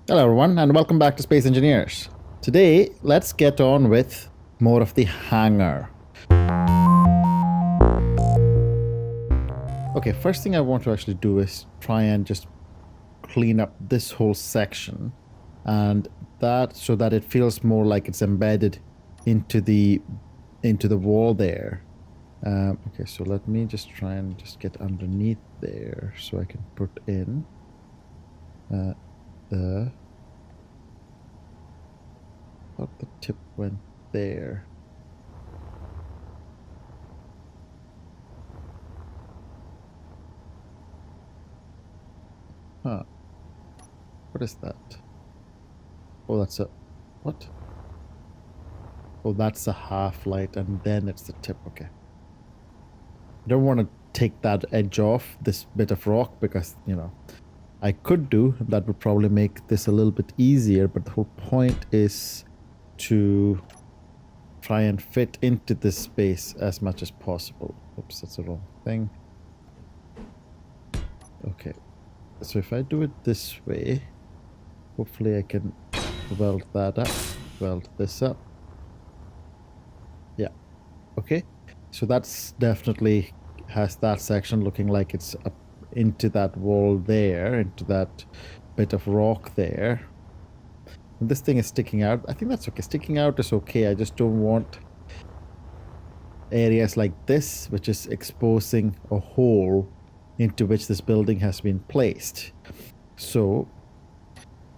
Hello everyone and welcome back to Space Engineers. Today, let's get on with more of the hangar. Okay, first thing I want to actually do is try and just clean up this whole section and that so that it feels more like it's embedded into the wall there. Okay, so let me just try and just get underneath there so I can put in the thought the tip went there. Huh. What is that? Oh, that's a... What? Oh, that's a half light and then it's the tip. Okay. I don't want to take that edge off this bit of rock because, you know, I could do. That would probably make this a little bit easier, but the whole point is to try and fit into this space as much as possible. Oops, that's the wrong thing. Okay. So if I do it this way, hopefully I can weld that up, weld this up. Yeah. Okay. So that's definitely has that section looking like it's up into that wall there, into that bit of rock there. And this thing is sticking out. I think that's okay. Sticking out is okay. I just don't want areas like this, which is exposing a hole into which this building has been placed. So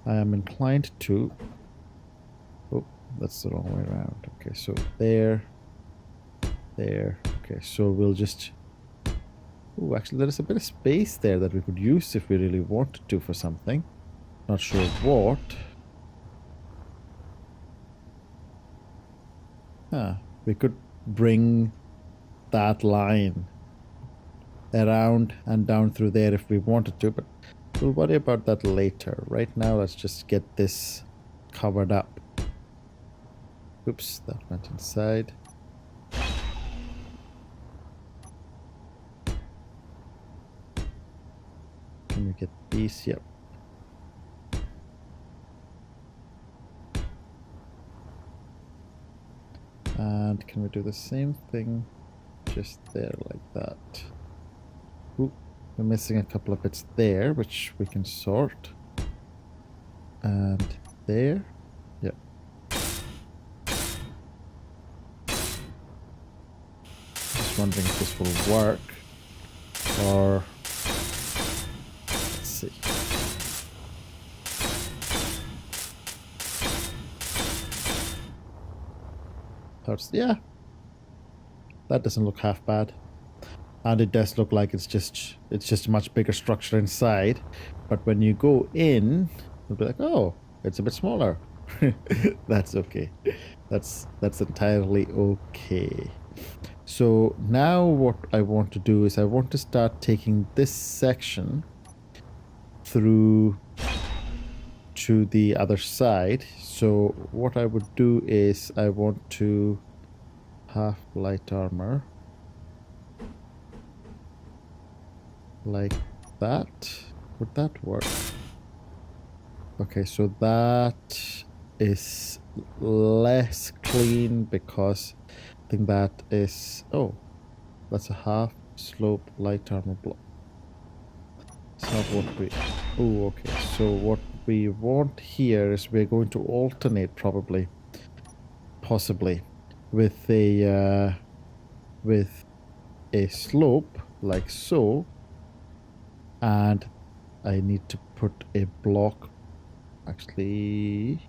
I am inclined to... Oh, that's the wrong way around. Okay, so there. Okay, so we'll just... Oh, actually, there is a bit of space there that we could use if we really wanted to for something. Not sure what. We could bring that line around and down through there if we wanted to, but we'll worry about that later. Right now, let's just get this covered up. Oops, that went inside. Can we get these? Yep. And can we do the same thing just there like that? Ooh, we're missing a couple of bits there, which we can sort. And there. Yep. Just wondering if this will work. Or... let's see. Yeah, that doesn't look half bad, and it does look like it's just a much bigger structure inside. But when you go in, you'll be like, oh, it's a bit smaller. That's okay. That's entirely okay. So now what I want to do is I want to start taking this section through to the other side. So what I would do is I want to half light armor like that. Would that work? Okay, so that is less clean because I think that is... oh, that's a half slope light armor block. It's not what we... oh, okay. So what we want here is we're going to alternate probably, possibly, with a slope like so, and I need to put a block, actually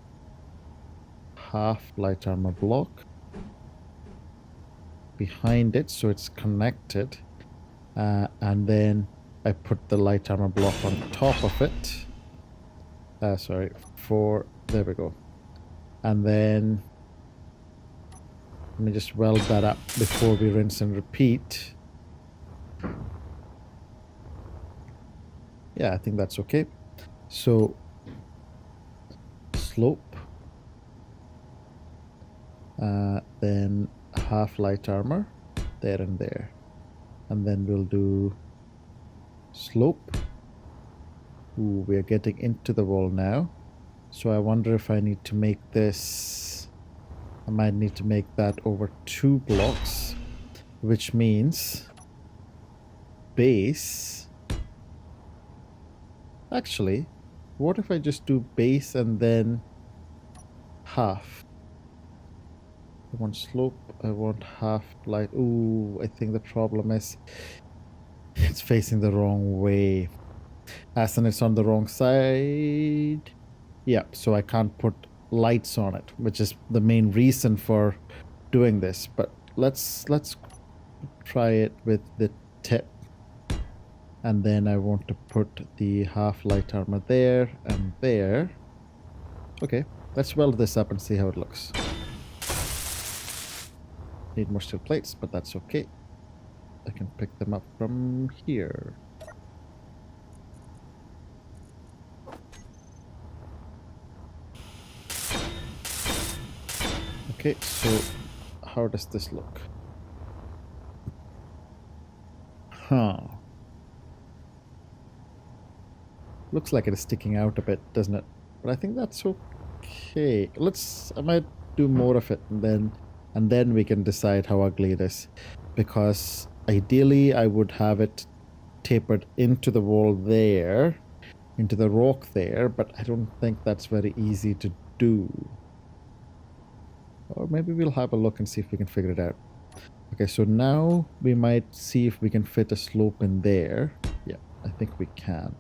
half light armor block behind it so it's connected, and then I put the light armor block on top of it. Sorry, there we go. And then let me just weld that up before we rinse and repeat. Yeah, I think that's okay. So slope, then half light armor there and there, and then we'll do slope. Ooh, we are getting into the wall now. So I wonder if I need to make this... I might need to make that over 2 blocks, which means base... Actually, what if I just do base and then half? I want slope, I want half light. Ooh, I think the problem is it's facing the wrong way. As in it's on the wrong side. Yeah, so I can't put lights on it, which is the main reason for doing this. But let's try it with the tip. And then I want to put the half light armor there and there. Okay, let's weld this up and see how it looks. Need more steel plates, but that's okay. I can pick them up from here. Okay, so how does this look? Huh. Looks like it is sticking out a bit, doesn't it? But I think that's okay. I might do more of it and then we can decide how ugly it is. Because ideally I would have it tapered into the wall there, into the rock there, but I don't think that's very easy to do. Or maybe we'll have a look and see if we can figure it out. Okay, so now we might see if we can fit a slope in there. Yeah, I think we can.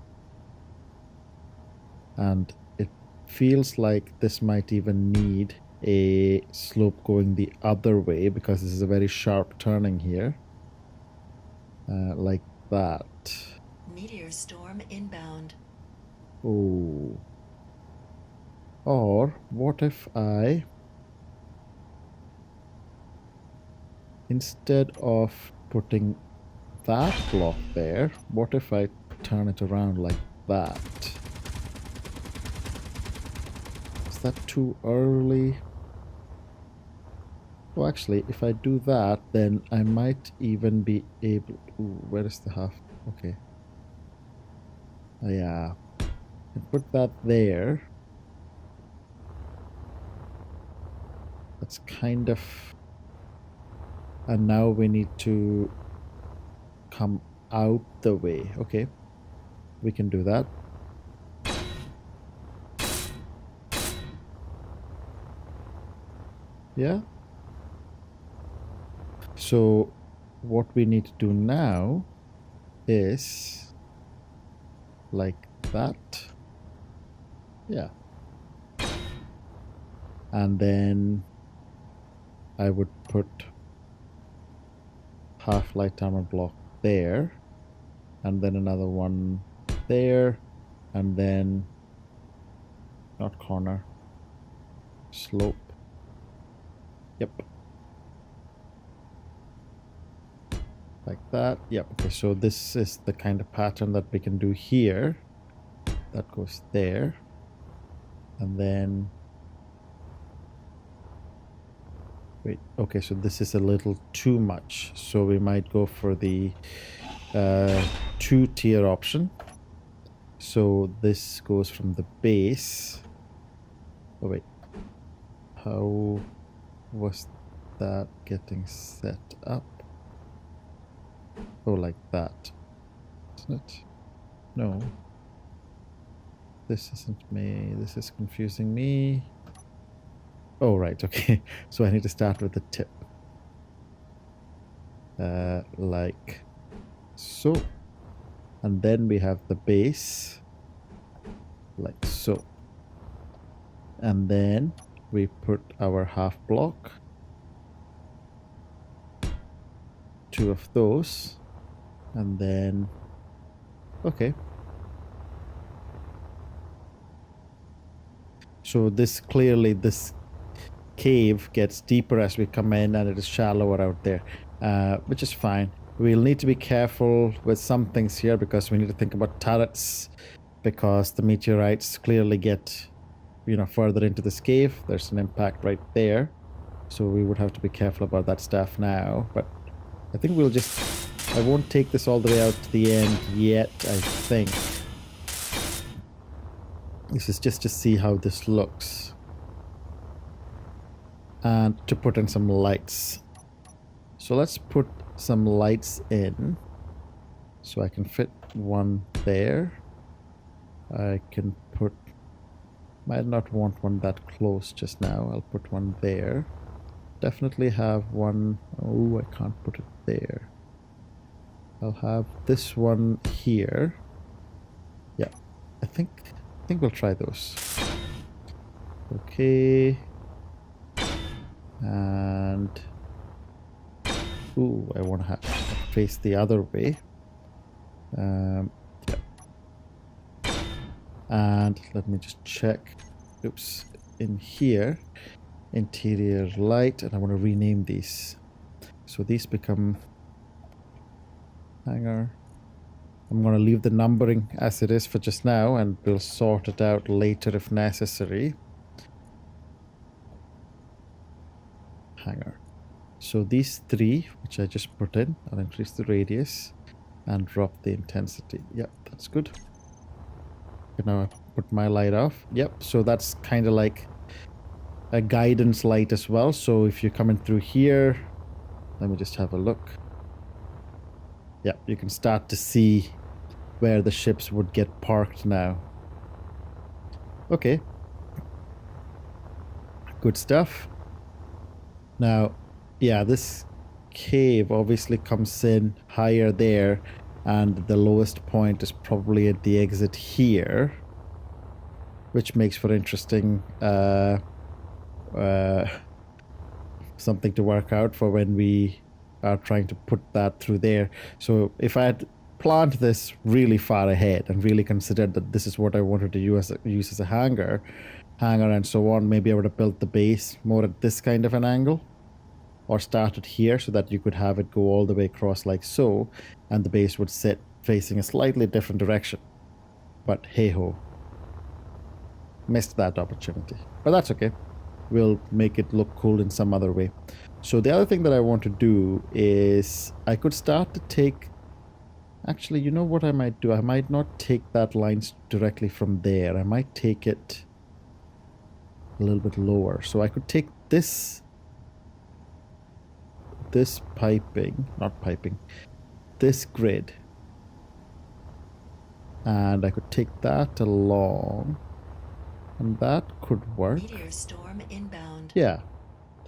And it feels like this might even need a slope going the other way because this is a very sharp turning here. Like that. Meteor storm inbound. Oh. Or what if I... Instead of putting that block there, what if I turn it around like that? Is that too early? Oh, actually, if I do that, then I might even be able... Ooh, where is the half? Okay. Yeah. I put that there. That's kind of... And now we need to come out the way. Okay. We can do that. Yeah. So what we need to do now is like that. Yeah. And then I would put half light armor block there, and then another one there, and then not corner, slope. Yep. Like that. Yep. Okay, so this is the kind of pattern that we can do here. That goes there. And then... Wait, okay, so this is a little too much. So we might go for the 2-tier option. So this goes from the base. Oh, wait. How was that getting set up? Oh, like that. Isn't it? No. This isn't me. This is confusing me. Oh, right, okay. So I need to start with the tip. Like so. And then we have the base. Like so. And then we put our half block. 2 of those. And then... Okay. So this clearly, this cave gets deeper as we come in and it is shallower out there, which is fine. We'll need to be careful with some things here because we need to think about turrets, because the meteorites clearly get, further into this cave. There's an impact right there, so we would have to be careful about that stuff now. But I think we'll just... I won't take this all the way out to the end yet, I think. This is just to see how this looks. And to put in some lights. So let's put some lights in. So I can fit one there. I can put... Might not want one that close just now. I'll put one there. Definitely have one... Oh, I can't put it there. I'll have this one here. Yeah, I think we'll try those. Okay. And... Ooh, I want to have face the other way. Yeah. And let me just check. Oops. In here, interior light, and I want to rename these. So these become hangar. I'm going to leave the numbering as it is for just now, and we'll sort it out later if necessary. Hangar. So these three, which I just put in, I'll increase the radius and drop the intensity. Yep, that's good. Now I put my light off. Yep, so that's kind of like a guidance light as well. So if you're coming through here, let me just have a look. Yep, you can start to see where the ships would get parked now. Okay. Good stuff. Now, yeah, this cave obviously comes in higher there, and the lowest point is probably at the exit here, which makes for interesting something to work out for when we are trying to put that through there. So if I had planned this really far ahead and really considered that this is what I wanted to use as a hangar and so on, maybe I would have built the base more at this kind of an angle, or started here so that you could have it go all the way across like so, and the base would sit facing a slightly different direction. But hey ho, missed that opportunity. But that's okay. We'll make it look cool in some other way. So the other thing that I want to do is I could start to take... Actually, you know what I might do? I might not take that line directly from there. I might take it a little bit lower. So I could take this piping, not piping, this grid, and I could take that along, and that could work. Meteor storm inbound. Yeah.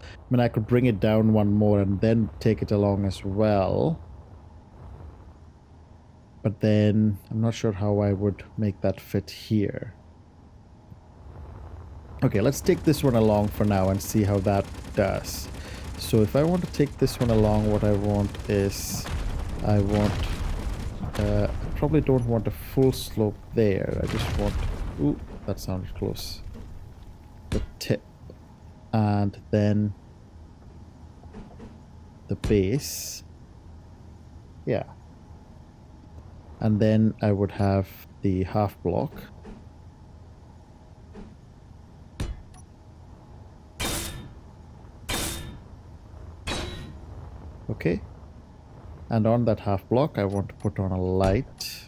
I mean, I could bring it down one more and then take it along as well. But then I'm not sure how I would make that fit here. Okay, let's take this one along for now and see how that does. So if I want to take this one along, what I want is, I probably don't want a full slope there. I just want, ooh, that sounded close. The tip. And then the base. Yeah. And then I would have the half block. Okay, and on that half block I want to put on a light,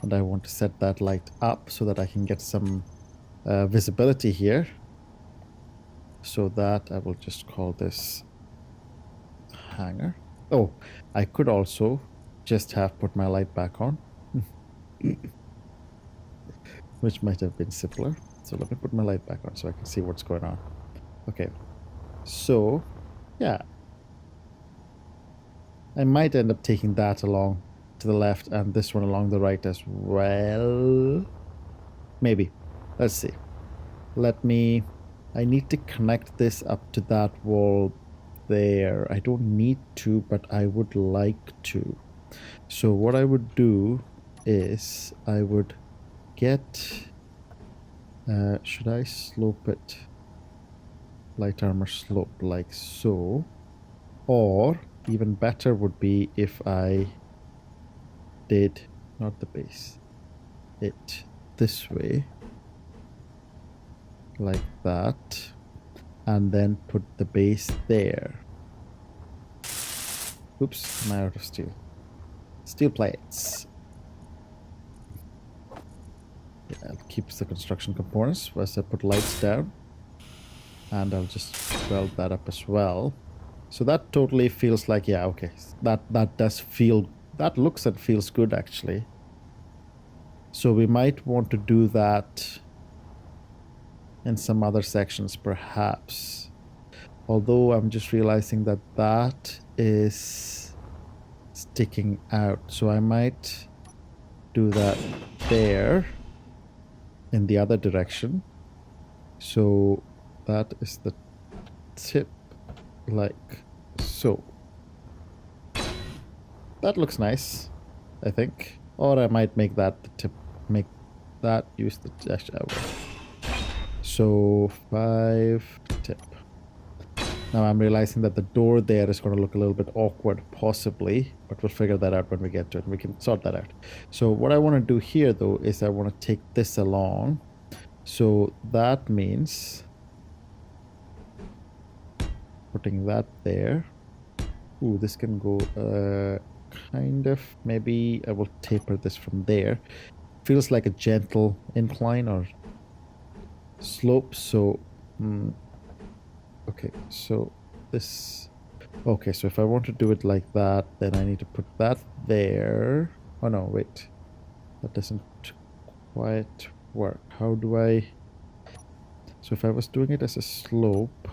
and I want to set that light up so that I can get some visibility here. So that I will just call this hangar. Oh, I could also just have put my light back on, which might have been simpler. So let me put my light back on so I can see what's going on. Okay, so yeah, I might end up taking that along to the left and this one along the right as well. Maybe. Let's see. I need to connect this up to that wall there. I don't need to, but I would like to. So what I would do is I would get... should I slope it? Light armor slope like so, or even better would be if I did not the base, it this way like that, and then put the base there. Oops, I'm out of steel plates. Yeah, it keeps the construction components as I put lights down. And I'll just weld that up as well. So that totally feels like, yeah, okay. That does feel, that looks and feels good actually. So we might want to do that in some other sections perhaps. Although I'm just realizing that that is sticking out. So I might do that there in the other direction. So that is the tip, like so. That looks nice, I think. Or I might make that the tip, make that use the dash. So 5 tip. Now I'm realizing that the door there is going to look a little bit awkward, possibly, but we'll figure that out when we get to it. We can sort that out. So what I want to do here, though, is I want to take this along. So that means putting that there. Ooh, this can go kind of, maybe I will taper this from there. Feels like a gentle incline or slope. So okay, so this, okay, so if I want to do it like that, then I need to put that there. Oh no, wait, that doesn't quite work. How do I, so if I was doing it as a slope,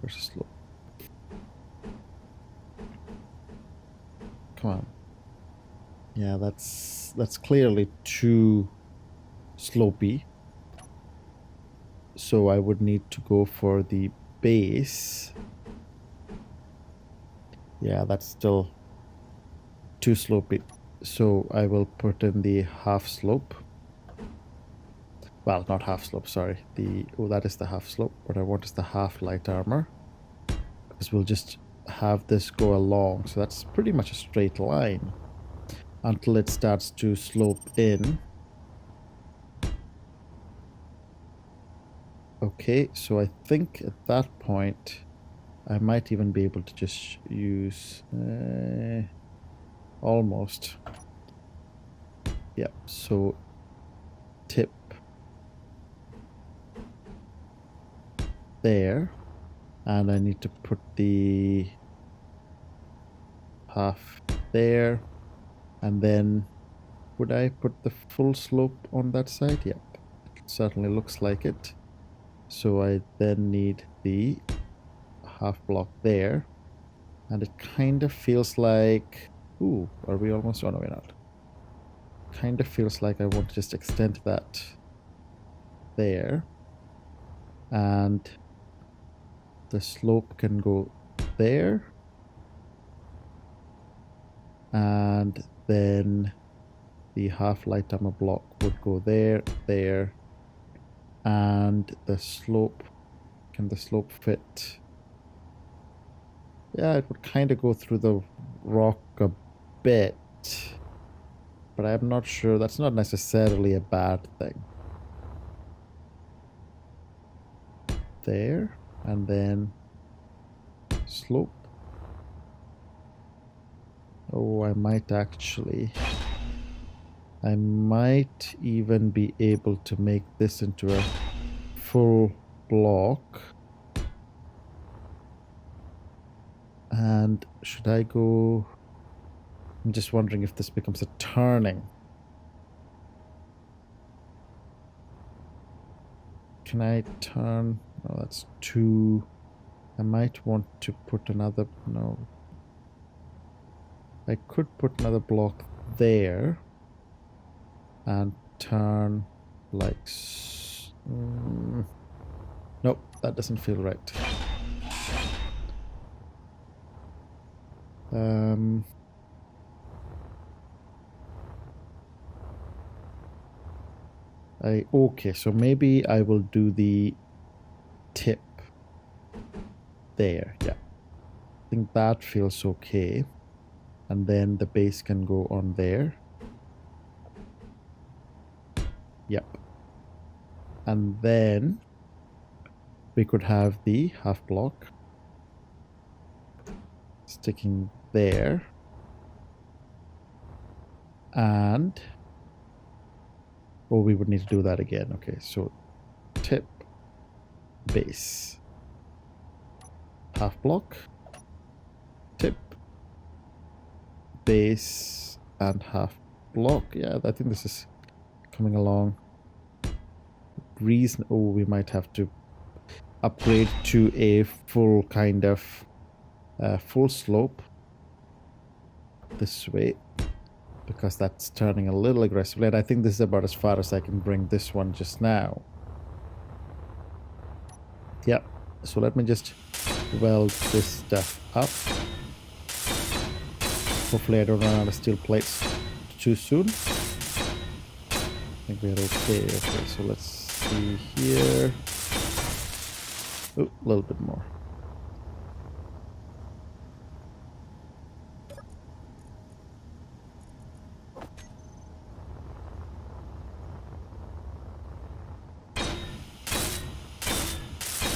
where's the slope? Come on. Yeah, that's clearly too slopey. So I would need to go for the base. Yeah, that's still too slopey. So I will put in the half slope. Well, not half slope, sorry. Oh, that is the half slope. What I want is the half light armor. Because we'll just have this go along. So that's pretty much a straight line until it starts to slope in. Okay, so I think at that point I might even be able to just use almost. Yep, so tip there, and I need to put the half there, and then would I put the full slope on that side? Yep, it certainly looks like it. So I then need the half block there, and it kind of feels like, ooh, are we almost, oh no, we're not. Kind of feels like I want to just extend that there, and the slope can go there, and then the half light armor block would go there, there, and the slope, can the slope fit? Yeah, it would kind of go through the rock a bit, but I'm not sure. That's not necessarily a bad thing. There, and then slope. Oh, I might even be able to make this into a full block. And should I go, I'm just wondering if this becomes a turning. Can I turn? No, that's too, I might want to put another, no. I could put another block there and turn like, nope, that doesn't feel right. Okay, so maybe I will do the tip there. Yeah, I think that feels okay. And then the base can go on there. Yep. And then we could have the half block sticking there. And oh, we would need to do that again. Okay, so tip, base, half block, tip, base, and half block. Yeah, I think this is coming along. Reason, oh, we might have to upgrade to a full kind of full slope this way, because that's turning a little aggressively, and I think this is about as far as I can bring this one just now. Yeah, so let me just weld this stuff up. Hopefully I don't run out of steel plates too soon. I think we're okay. Okay, so let's see here. Oh, a little bit more.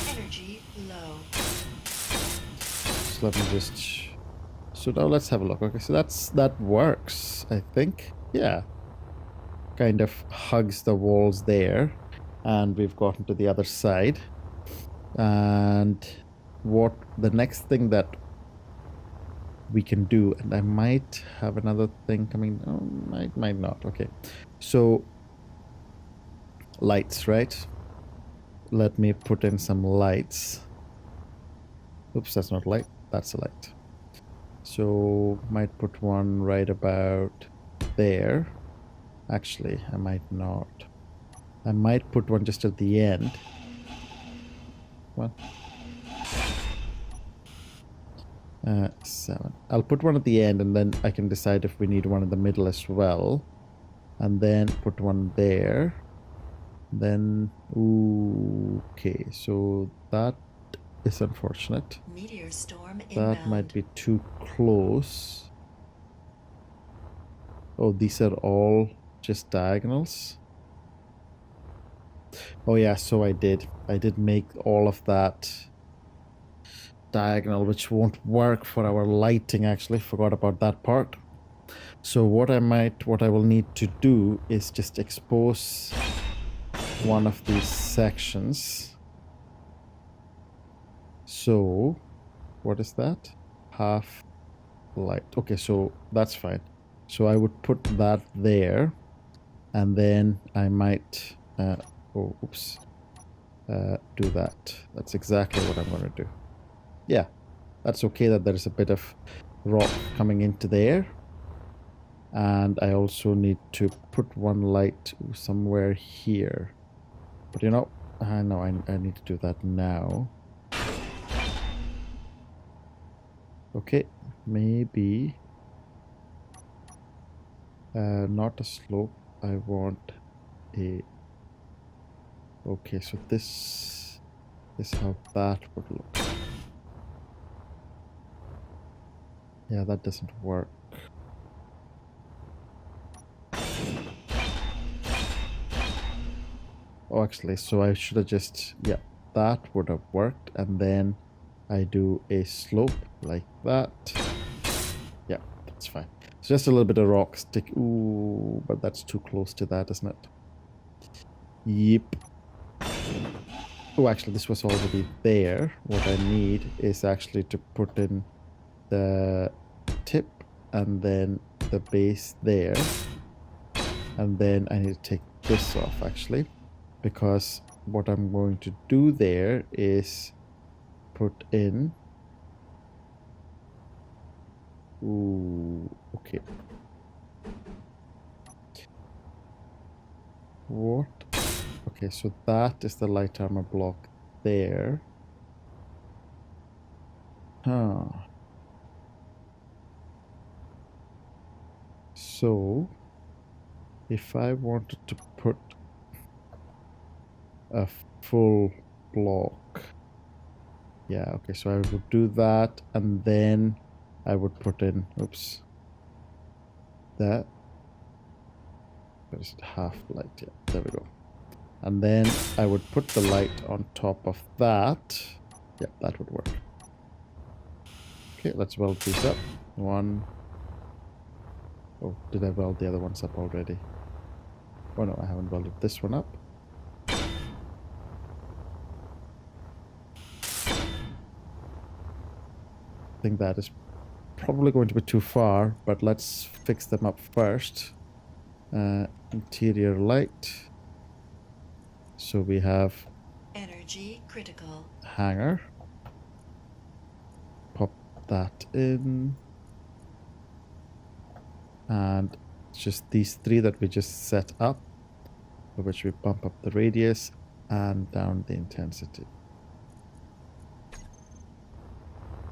Energy low. So let me just... So now let's have a look. Okay, so that works, I think. Yeah. Kind of hugs the walls there. And we've gotten to the other side. And what the next thing that we can do, and I might have another thing coming. Oh, might not. Okay. So lights, right? Let me put in some lights. Oops, that's not light. That's a light. So might put one right about there. Actually, I might not. I might put one just at the end. What? 7. I'll put one at the end, and then I can decide if we need one in the middle as well. And then put one there. Then, ooh, okay, so that is unfortunate. Meteor storm inbound. That might be too close. Oh, these are all just diagonals. Oh yeah, so I did make all of that diagonal, which won't work for our lighting. Actually, forgot about that part. So what I will need to do is just expose one of these sections. So what is that? Half light. Okay, so that's fine. So I would put that there, and then I might do that. That's exactly what I'm going to do. Yeah, that's okay that there is a bit of rock coming into there. And I also need to put one light somewhere here. But you know, I know I need to do that now. Okay, maybe not a slope. I want a... Okay, so this is how that would look. Yeah, that doesn't work. Oh, actually, so I should have just... Yeah, that would have worked. And then I do a slope like that. Yeah, that's fine. It's just a little bit of rock stick. Ooh, but that's too close to that, isn't it? Yep. Oh, actually, this was already there. What I need is actually to put in the tip and then the base there. And then I need to take this off, actually. Because what I'm going to do there is put in... Ooh, okay. What? Okay, so that is the light armor block there. Huh. So, if I wanted to put a full block... Yeah, okay, so I would do that, and then I would put in... Oops. That. Where is it? Half light, yeah, there we go. And then I would put the light on top of that. Yeah, that would work. Okay, let's weld these up. 1, Oh, did I weld the other ones up already? Oh no, I haven't welded this one up. I think that is probably going to be too far, but let's fix them up first. Interior light. So we have Energy critical. hangar. Pop that in. And it's just these three that we just set up, for which we bump up the radius and down the intensity.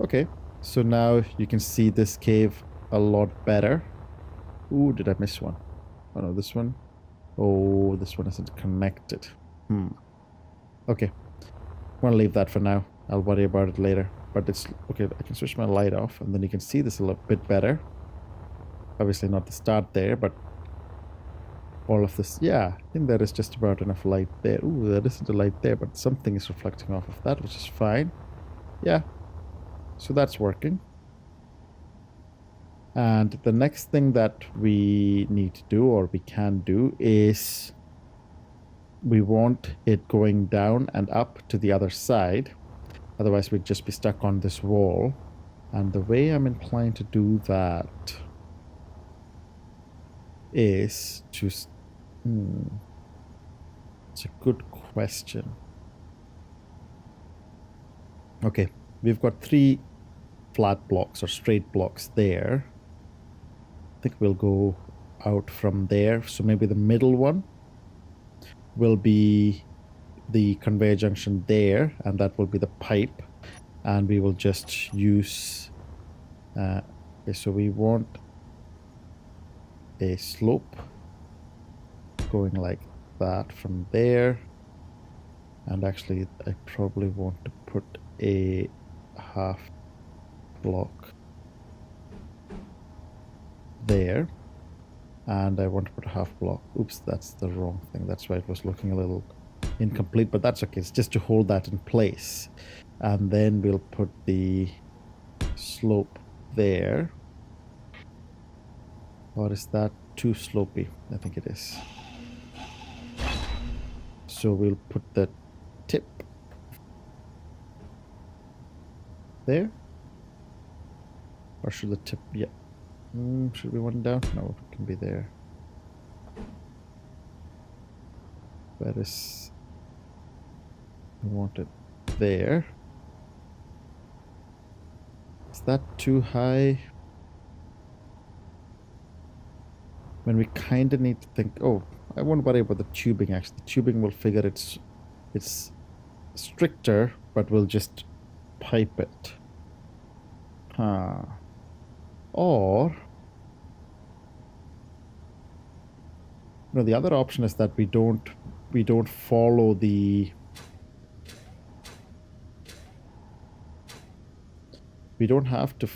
Okay, so now you can see this cave a lot better. Ooh, did I miss one? Oh no, this one. Oh, this one isn't connected. Okay, I'm gonna leave that for now. I'll worry about it later. But it's okay. I can switch my light off, and then you can see this a little bit better. Obviously not the start there, but all of this. Yeah, I think there is just about enough light there. Ooh, there isn't a light there, but something is reflecting off of that, which is fine. Yeah, so that's working. And the next thing that we need to do, or we can do, is we want it going down and up to the other side. Otherwise, we'd just be stuck on this wall. And the way I'm inclined to do that is to... It's a good question. Okay, we've got 3 flat blocks or straight blocks there. I think we'll go out from there. So maybe the middle one will be the conveyor junction there, and that will be the pipe. And we will just use... okay, so we want a slope going like that from there. And actually, I probably want to put a half block there, and I want to put a half block. Oops, that's the wrong thing. That's why it was looking a little incomplete, but that's okay. It's just to hold that in place. And then we'll put the slope there. Or is that too slopey? I think it is. So we'll put the tip there. Or should the tip... Yeah. Should we want it down? No, it can be there. Where is... I want it there. Is that too high? When we kind of need to think... Oh, I won't worry about the tubing, actually. The tubing will figure it's stricter, but we'll just pipe it. Or... No, the other option is that we don't follow the... We don't have to...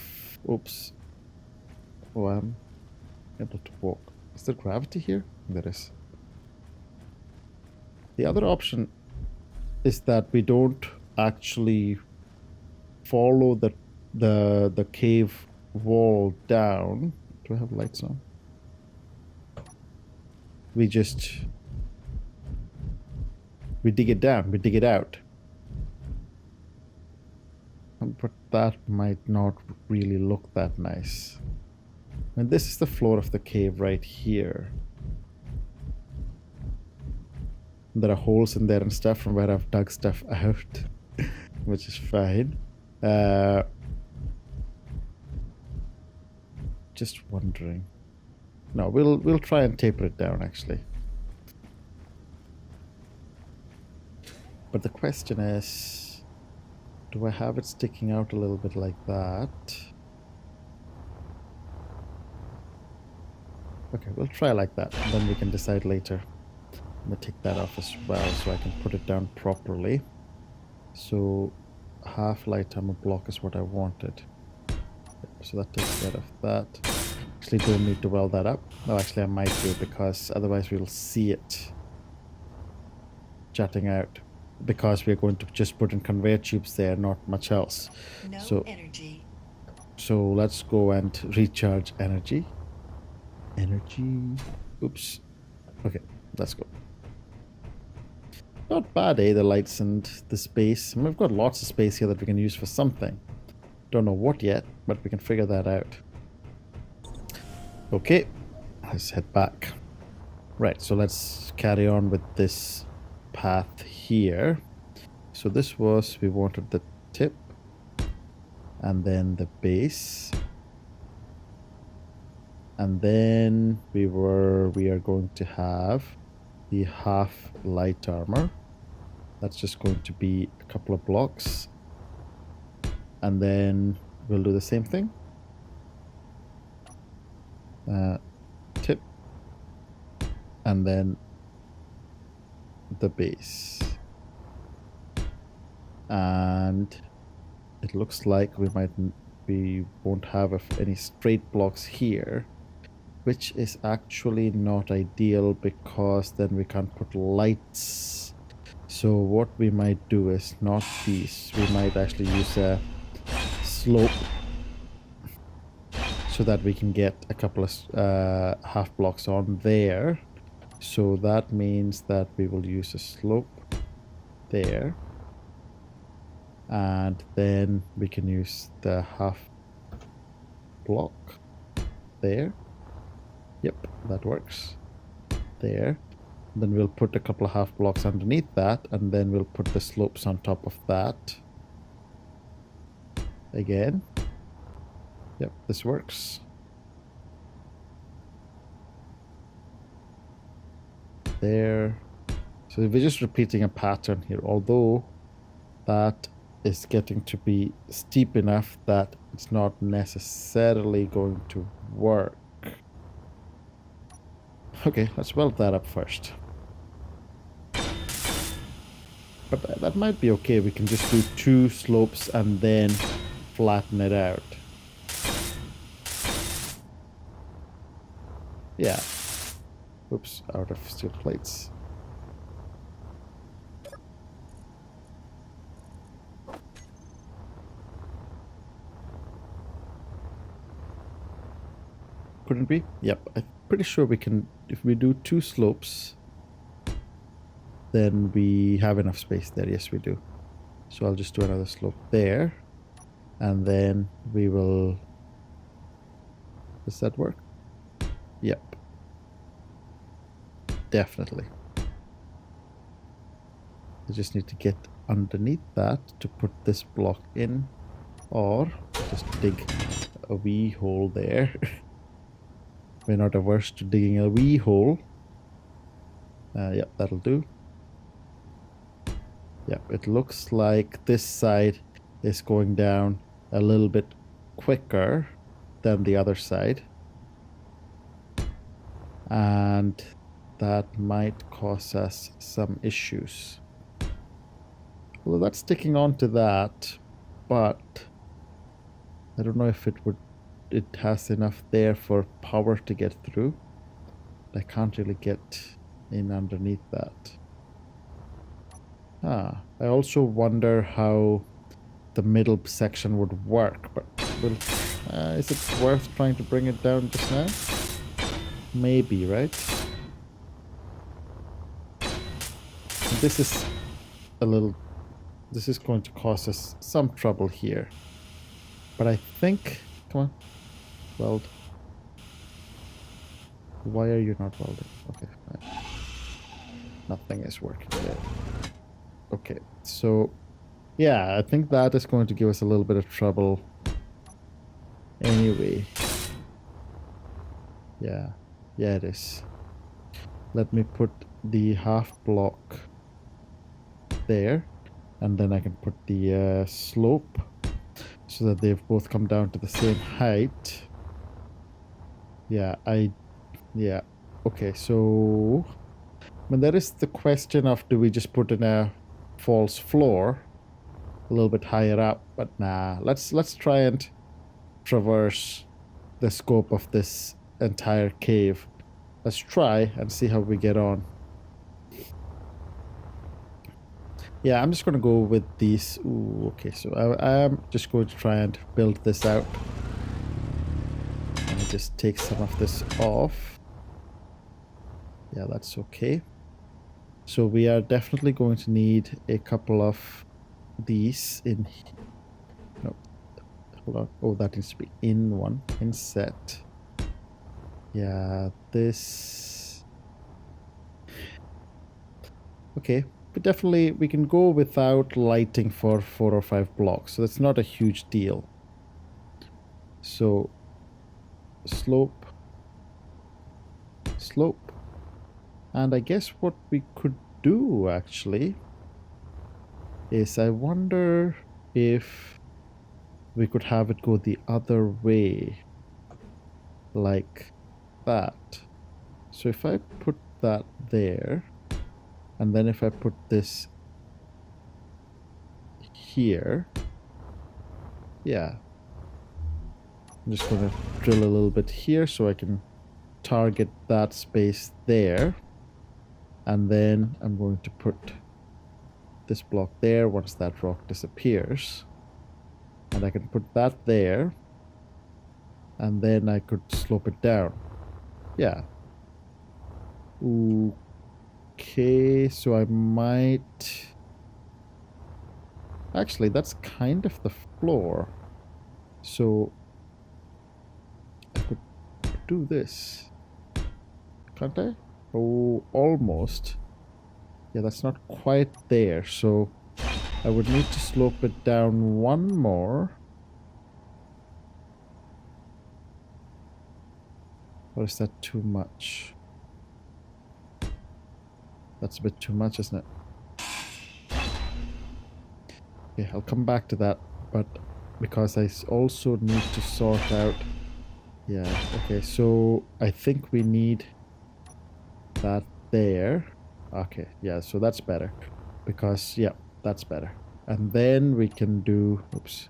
Oops. Oh, I'm able to walk. Is there gravity here? There is. The other option is that we don't actually follow the cave wall down. Do I have lights on? We dig it down, we dig it out. But that might not really look that nice. And this is the floor of the cave right here. There are holes in there and stuff from where I've dug stuff out, which is fine. Just wondering. No, we'll try and taper it down, actually. But the question is, do I have it sticking out a little bit like that? Okay, we'll try like that, and then we can decide later. I'm gonna take that off as well, so I can put it down properly. So, half light armor block is what I wanted. So that takes care of that. Actually, don't need to weld that up. No, actually I might do, because otherwise we'll see it jutting out. Because we're going to just put in conveyor tubes there, not much else. No so energy. So let's go and recharge energy. Energy. Oops. Okay, let's go. Not bad, eh? The lights and the space. I mean, we've got lots of space here that we can use for something. Don't know what yet, but we can figure that out. Okay, let's head back. Right, so let's carry on with this path here. So this was, we wanted the tip and then the base. And then we are going to have the half light armor. That's just going to be a couple of blocks. And then we'll do the same thing. Tip. And then the base. And it looks like we won't have any straight blocks here, which is actually not ideal because then we can't put lights. So what we might do is not these. We might actually use a slope so that we can get a couple of half blocks on there. So that means that we will use a slope there. And then we can use the half block there. Yep, that works. There. Then we'll put a couple of half blocks underneath that, and then we'll put the slopes on top of that. Again. Yep, this works. There. So we're just repeating a pattern here, although that is getting to be steep enough that it's not necessarily going to work. Okay, let's weld that up first. But that might be okay. We can just do 2 slopes and then flatten it out. Yeah. Oops, out of steel plates. Couldn't we? Yep, I'm pretty sure we can. If we do 2 slopes, then we have enough space there. Yes, we do. So I'll just do another slope there. And then we will... Does that work? Yep. Definitely. I just need to get underneath that to put this block in. Or just dig a wee hole there. We're not averse to digging a wee hole. Yep, that'll do. Yep, it looks like this side is going down a little bit quicker than the other side. And that might cause us some issues. Well, that's sticking on to that, but I don't know if it has enough there for power to get through. I can't really get in underneath that. I also wonder how the middle section would work, but is it worth trying to bring it down just now? Maybe, right? This is this is going to cause us some trouble here. But I think, come on, weld. Why are you not welding? Okay, fine. Nothing is working there. Okay, so yeah, I think that is going to give us a little bit of trouble anyway. Yeah, it is. Let me put the half block there, and then I can put the slope so that they've both come down to the same height. Yeah, okay, so there is the question of, do we just put in a false floor a little bit higher up? But nah, let's try and traverse the scope of this entire cave. Let's try and see how we get on. Yeah, I'm just going to go with these. Ooh, okay, so I am just going to try and build this out. And just take some of this off. Yeah, that's okay. So we are definitely going to need a couple of these in. No, hold on. Oh, that needs to be in one. In set. Yeah, this. Okay, but definitely we can go without lighting for 4 or 5 blocks. So that's not a huge deal. So slope. Slope. And I guess what we could do actually is I wonder if we could have it go the other way, like that. So if I put that there, and then if I put this here, yeah. I'm just going to drill a little bit here so I can target that space there. And then I'm going to put this block there once that rock disappears. And I can put that there. And then I could slope it down. Yeah. Okay, so I might... Actually, that's kind of the floor. So I could do this. Can't I? Oh, almost. Yeah, that's not quite there. So I would need to slope it down one more. Or is that too much? That's a bit too much, isn't it? Okay, I'll come back to that. But because I also need to sort out... Yeah, okay, so I think we need that there. Okay, yeah, so that's better. Because, yeah, that's better. And then we can do... Oops.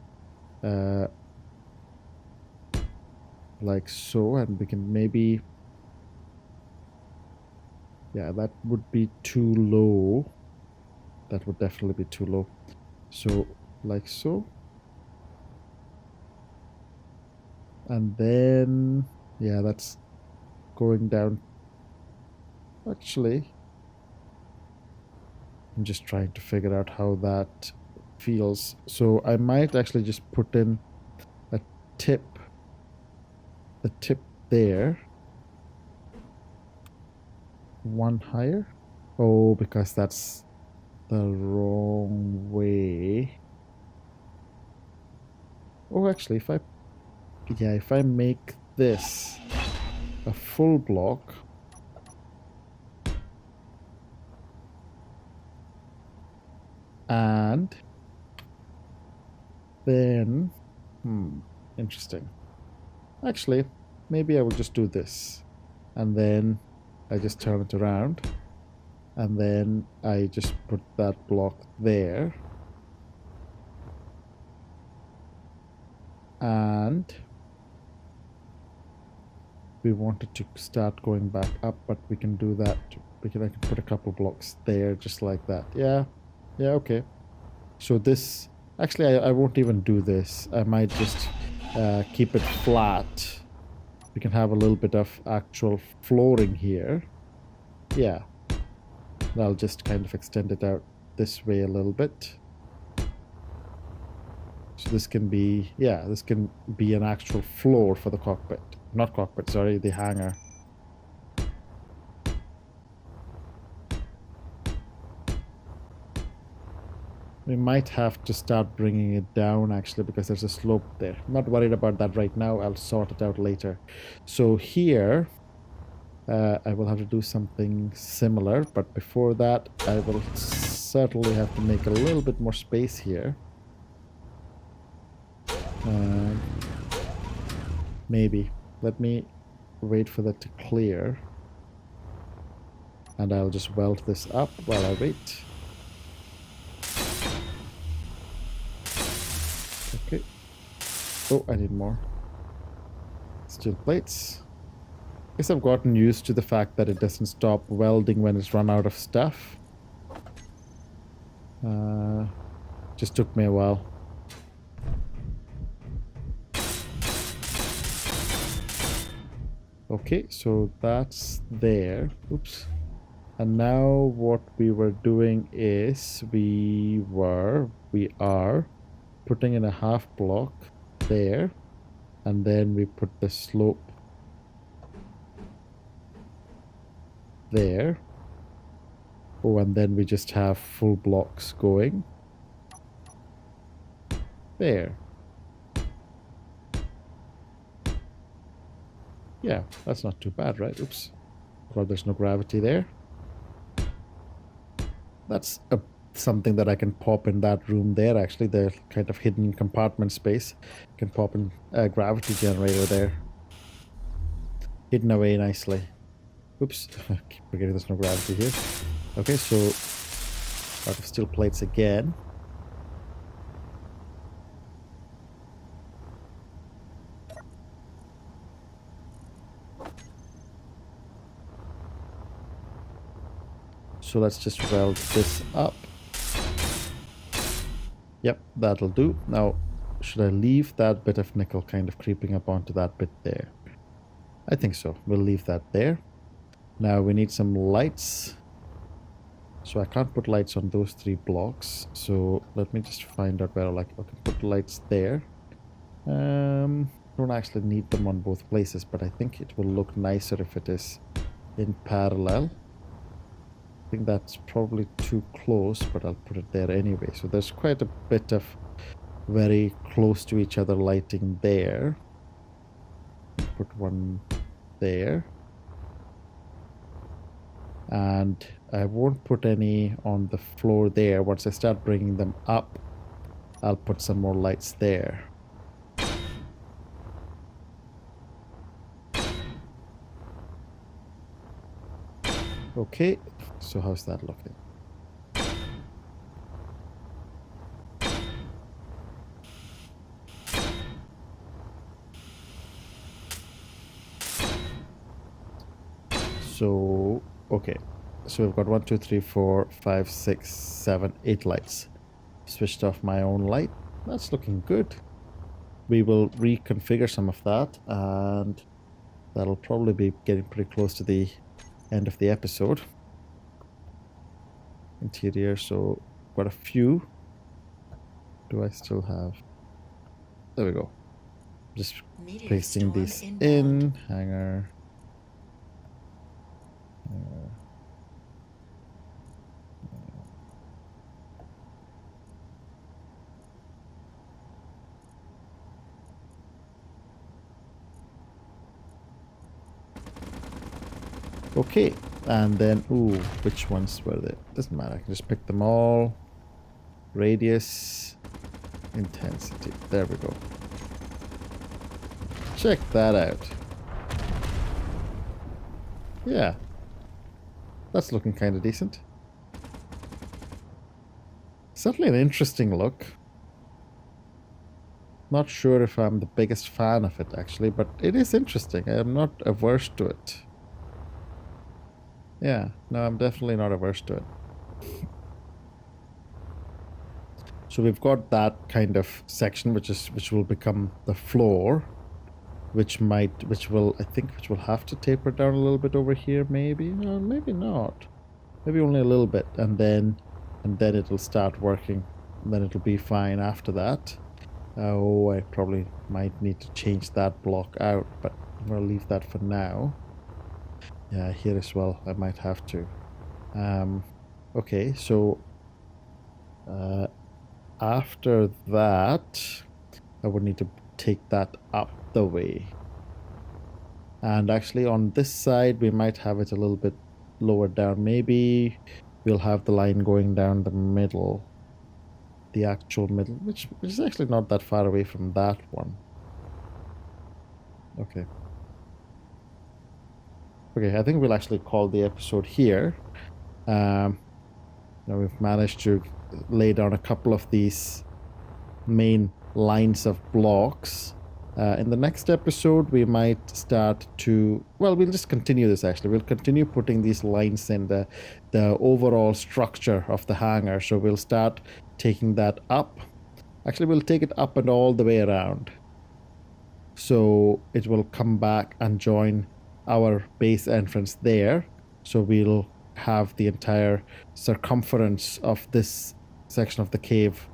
Like so, and we can maybe... Yeah, that would be too low. That would definitely be too low. So, like so. And then... Yeah, that's going down. Actually, I'm just trying to figure out how that feels. So I might actually just put in a tip. The tip there. One higher. Oh, because that's the wrong way. Oh, actually, if I... Yeah, if I make this a full block... And... Then... Interesting. Actually, maybe I will just do this. And then I just turn it around. And then I just put that block there. And we wanted to start going back up, but we can do that. I can put a couple blocks there, just like that. Yeah, okay. So this, actually, I won't even do this. I might just keep it flat. We can have a little bit of actual flooring here. Yeah. I'll just kind of extend it out this way a little bit. So this can be, yeah, this can be an actual floor for the cockpit. Not cockpit, sorry, the hangar. We might have to start bringing it down actually because there's a slope there. I'm not worried about that right now. I'll sort it out later. So here, I will have to do something similar. But before that, I will certainly have to make a little bit more space here. Maybe. Let me wait for that to clear. And I'll just weld this up while I wait. Okay. Oh, I need more. Steel plates. I guess I've gotten used to the fact that it doesn't stop welding when it's run out of stuff. Just took me a while. Okay, so that's there. Oops. And now what we were doing is we are putting in a half block there, and then we put the slope there. Oh, and then we just have full blocks going there. Yeah, that's not too bad, right? Oops. Well, there's no gravity there. That's something that I can pop in that room there, actually. The kind of hidden compartment space. Can pop in a gravity generator there. Hidden away nicely. Oops. I keep forgetting there's no gravity here. Okay, so out of steel plates again. So let's just weld this up. Yep, that'll do. Now, should I leave that bit of nickel kind of creeping up onto that bit there? I think so. We'll leave that there. Now we need some lights. So I can't put lights on those 3 blocks. So let me just find out where I can put lights there. Don't actually need them on both places, but I think it will look nicer if it is in parallel. I think that's probably too close, but I'll put it there anyway. So there's quite a bit of very close to each other lighting there. Put one there. And I won't put any on the floor there. Once I start bringing them up, I'll put some more lights there. Okay, so how's that looking? So, okay. So we've got 1, 2, 3, 4, 5, 6, 7, 8 lights. Switched off my own light. That's looking good. We will reconfigure some of that, and that'll probably be getting pretty close to the end of the episode. Interior, so got a few. Do I still have? There we go. Just Meteor pasting storm these inbound. in. Hangar. Okay, and then, ooh, which ones were they? Doesn't matter, I can just pick them all. Radius, intensity, there we go. Check that out. Yeah, that's looking kind of decent. Certainly an interesting look. Not sure if I'm the biggest fan of it, actually, but it is interesting. I am not averse to it. Yeah, no, I'm definitely not averse to it. So we've got that kind of section, which will become the floor, which will have to taper down a little bit over here, maybe. No, maybe not. Maybe only a little bit, and then it'll start working. And then it'll be fine after that. Oh, I probably might need to change that block out, but I'm gonna leave that for now. Yeah, here as well, I might have to. Okay, so after that, I would need to take that up the way. And actually on this side, we might have it a little bit lower down. Maybe we'll have the line going down the middle. The actual middle, which is actually not that far away from that one. Okay. Okay, I think we'll actually call the episode here. Now we've managed to lay down a couple of these main lines of blocks. In the next episode, we might start to... Well, we'll just continue this, actually. We'll continue putting these lines in the overall structure of the hangar. So we'll start taking that up. Actually, we'll take it up and all the way around. So it will come back and join our base entrance there. So we'll have the entire circumference of this section of the cave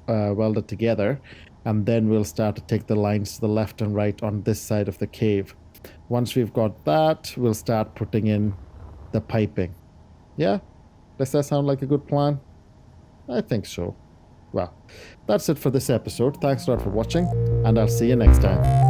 welded together. And then we'll start to take the lines to the left and right on this side of the cave. Once we've got that, we'll start putting in the piping. Yeah? Does that sound like a good plan? I think so. Well, that's it for this episode. Thanks a lot for watching, and I'll see you next time.